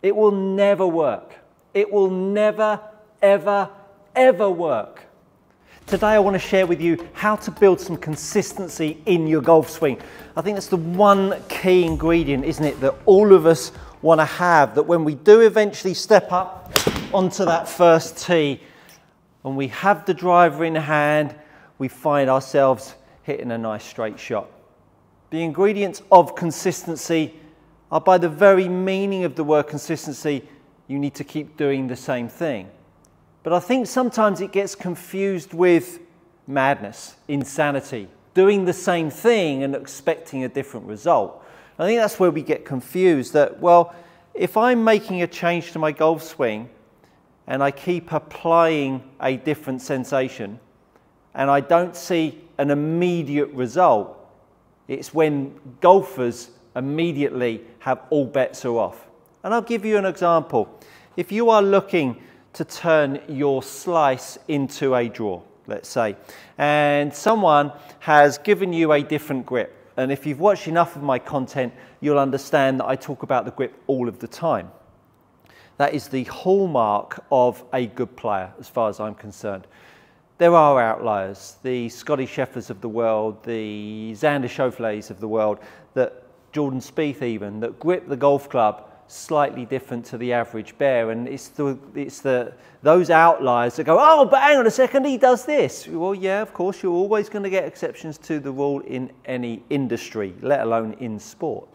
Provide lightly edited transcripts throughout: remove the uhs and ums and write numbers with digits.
It will never work. It will never, ever, ever work. Today I want to share with you how to build some consistency in your golf swing. I think that's the one key ingredient, isn't it, that all of us want to have, that when we do eventually step up onto that first tee and we have the driver in hand, we find ourselves hitting a nice straight shot. The ingredients of consistency are, by the very meaning of the word consistency, you need to keep doing the same thing. But I think sometimes it gets confused with madness, insanity, doing the same thing and expecting a different result. I think that's where we get confused, that, well, if I'm making a change to my golf swing and I keep applying a different sensation and I don't see an immediate result, it's when golfers immediately have all bets are off. And I'll give you an example. If you are looking to turn your slice into a draw, let's say, and someone has given you a different grip, and if you've watched enough of my content, you'll understand that I talk about the grip all of the time. That is the hallmark of a good player, as far as I'm concerned. There are outliers, the Scotty Schefflers of the world, the Xander Schauffele's of the world, that Jordan Spieth even, that grip the golf club slightly different to the average bear, and it's those outliers that go, oh, but hang on a second, he does this. Well, yeah, of course, you're always going to get exceptions to the rule in any industry, let alone in sport.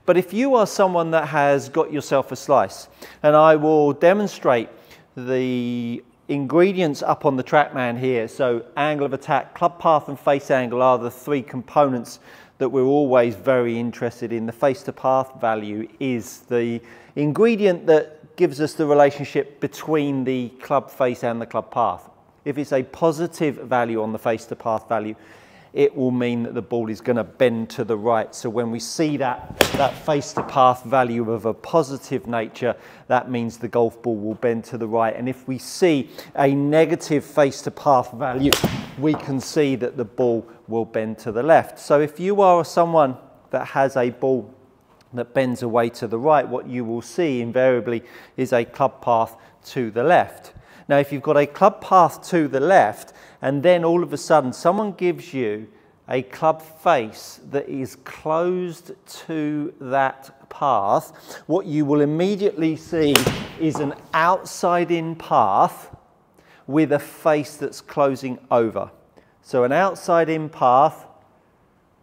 But if you are someone that has got yourself a slice, and I will demonstrate the ingredients up on the TrackMan here. So angle of attack, club path and face angle are the three components that we're always very interested in. The face to path value is the ingredient that gives us the relationship between the club face and the club path. If it's a positive value on the face to path value, it will mean that the ball is going to bend to the right. So when we see that face to path value of a positive nature, that means the golf ball will bend to the right. And if we see a negative face to path value, we can see that the ball will bend to the left. So if you are someone that has a ball that bends away to the right, what you will see invariably is a club path to the left. Now, if you've got a club path to the left, and then all of a sudden someone gives you a club face that is closed to that path, what you will immediately see is an outside-in path with a face that's closing over. So an outside-in path,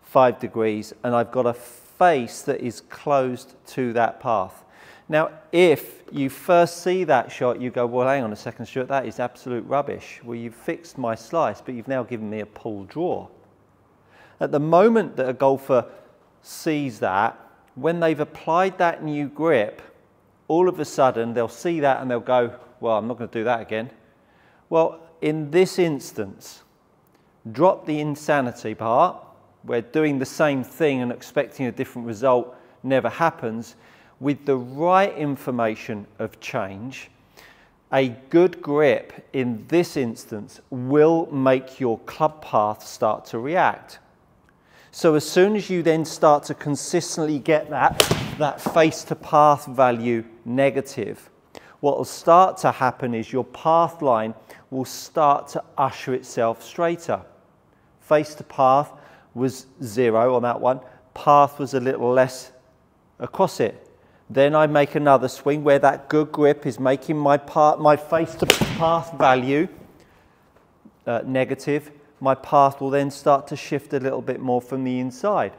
5 degrees, and I've got a face that is closed to that path. Now, if you first see that shot, you go, well, hang on a second, Stuart, that is absolute rubbish. Well, you've fixed my slice, but you've now given me a pull draw. At the moment that a golfer sees that, when they've applied that new grip, all of a sudden they'll see that and they'll go, well, I'm not going to do that again. Well, in this instance, drop the insanity part, where doing the same thing and expecting a different result never happens. With the right information of change, a good grip in this instance will make your club path start to react. So as soon as you then start to consistently get that face to path value negative, what will start to happen is your path line will start to usher itself straighter. Face to path was 0 on that one, path was a little less across it. Then I make another swing where that good grip is making my face to path value negative. My path will then start to shift a little bit more from the inside.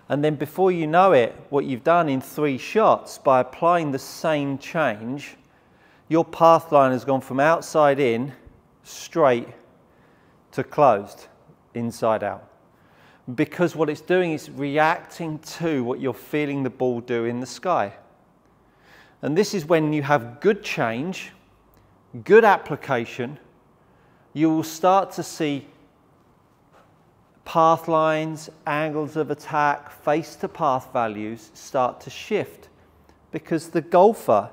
And then before you know it, what you've done in 3 shots, by applying the same change, your path line has gone from outside in, straight, to closed, inside out. Because what it's doing is reacting to what you're feeling the ball do in the sky. And this is when you have good change, good application, you will start to see path lines, angles of attack, face to path values start to shift, because the golfer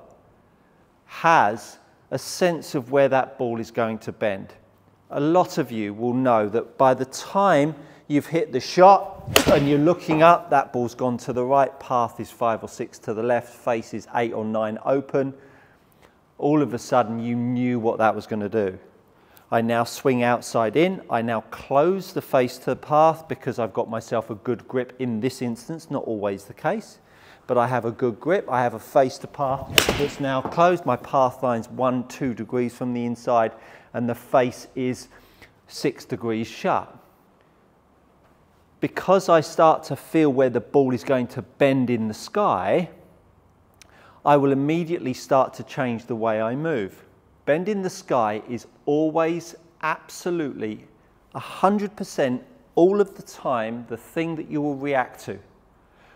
has a sense of where that ball is going to bend. A lot of you will know that by the time you've hit the shot and you're looking up, that ball's gone to the right, path is 5 or 6 to the left, face is 8 or 9 open. All of a sudden you knew what that was going to do. I now swing outside in, I now close the face to the path because I've got myself a good grip in this instance, not always the case, but I have a good grip, I have a face to path that's now closed, my path line's 1-2 degrees from the inside and the face is 6 degrees shut. Because I start to feel where the ball is going to bend in the sky, I will immediately start to change the way I move. Bend in the sky is always absolutely 100% all of the time the thing that you will react to.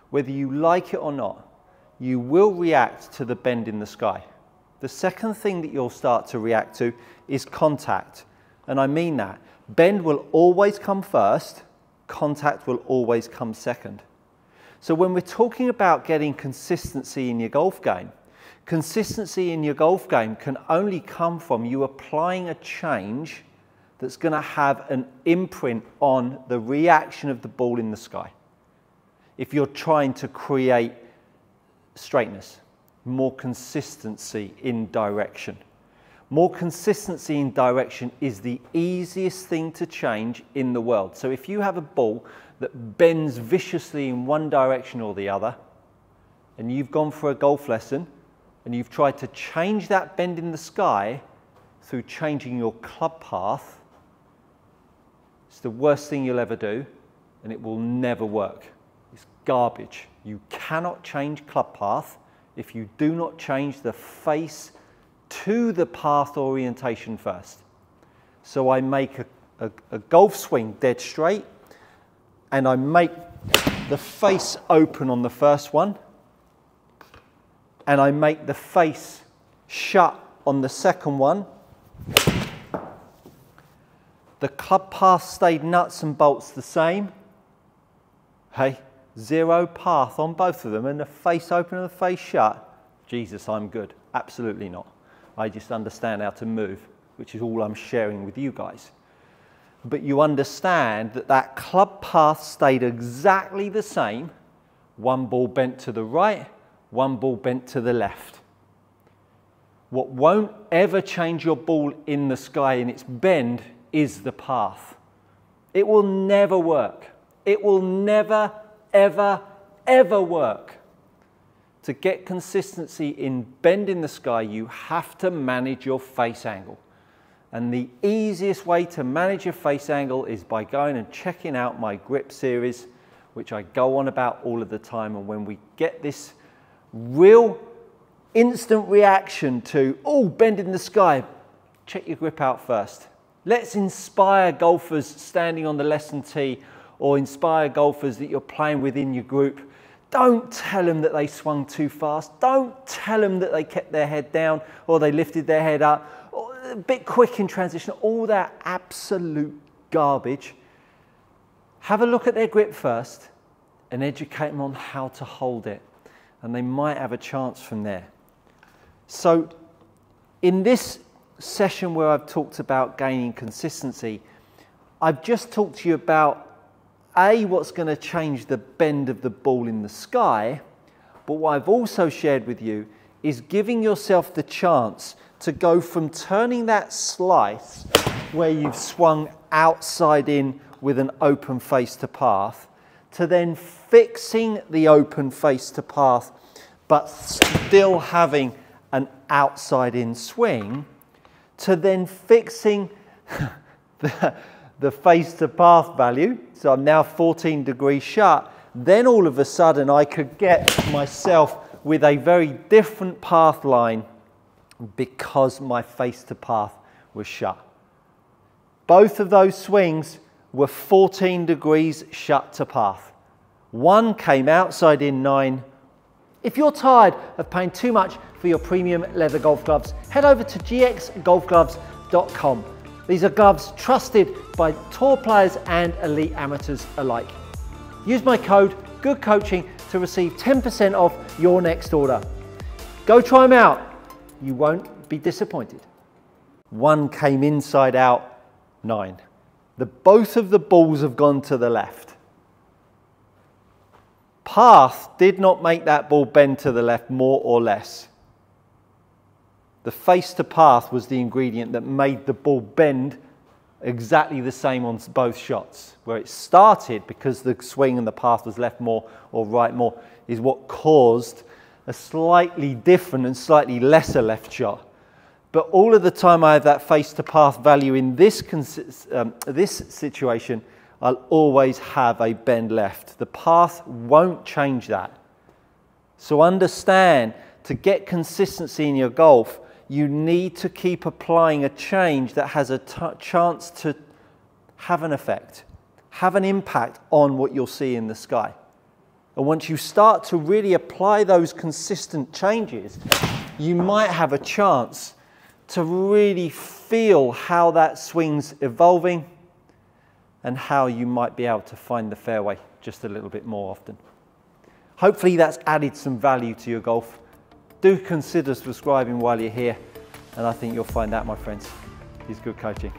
Whether you like it or not, you will react to the bend in the sky. The second thing that you'll start to react to is contact. And I mean that. Bend will always come first, contact will always come second. So when we're talking about getting consistency in your golf game, consistency in your golf game can only come from you applying a change that's going to have an imprint on the reaction of the ball in the sky. If you're trying to create straightness, more consistency in direction. More consistency in direction is the easiest thing to change in the world. So if you have a ball that bends viciously in one direction or the other, and you've gone for a golf lesson, and you've tried to change that bend in the sky through changing your club path, it's the worst thing you'll ever do, and it will never work. It's garbage. You cannot change club path if you do not change the face to the path orientation first. So I make a golf swing dead straight, and I make the face open on the first one, and I make the face shut on the second one. The club path stayed nuts and bolts the same. Hey, zero path on both of them, and the face open and the face shut. Jesus, I'm good. Absolutely not. I just understand how to move, which is all I'm sharing with you guys. But you understand that that club path stayed exactly the same. One ball bent to the right, one ball bent to the left. What won't ever change your ball in the sky in its bend is the path. It will never work. It will never, ever, ever work. To get consistency in bend in the sky, you have to manage your face angle. And the easiest way to manage your face angle is by going and checking out my grip series, which I go on about all of the time. And when we get this real instant reaction to, oh, bend in the sky, check your grip out first. Let's inspire golfers standing on the lesson tee, or inspire golfers that you're playing with in your group. Don't tell them that they swung too fast. Don't tell them that they kept their head down or they lifted their head up, or a bit quick in transition, all that absolute garbage. Have a look at their grip first and educate them on how to hold it, and they might have a chance from there. So in this session where I've talked about gaining consistency, I've just talked to you about what's going to change the bend of the ball in the sky, but what I've also shared with you is giving yourself the chance to go from turning that slice where you've swung outside in with an open face to path, to then fixing the open face to path, but still having an outside in swing, to then fixing the face to path value. So I'm now 14 degrees shut. Then all of a sudden I could get myself with a very different path line because my face to path was shut. Both of those swings were 14 degrees shut to path. One came outside in 9. If you're tired of paying too much for your premium leather golf gloves, head over to gxgolfgloves.com. These are gloves trusted by tour players and elite amateurs alike. Use my code GOODCOACHING to receive 10% off your next order. Go try them out. You won't be disappointed. One came inside out 9. both of the balls have gone to the left. Path did not make that ball bend to the left more or less. The face to path was the ingredient that made the ball bend exactly the same on both shots. Where it started, because the swing and the path was left more or right more, is what caused a slightly different and slightly lesser left shot. But all of the time I have that face to path value in this situation, I'll always have a bend left. The path won't change that. So understand, to get consistency in your golf, you need to keep applying a change that has a chance to have an effect, have an impact on what you'll see in the sky. And once you start to really apply those consistent changes, you might have a chance to really feel how that swing's evolving and how you might be able to find the fairway just a little bit more often. Hopefully that's added some value to your golf. Do consider subscribing while you're here, and I think you'll find out, my friends, is good coaching.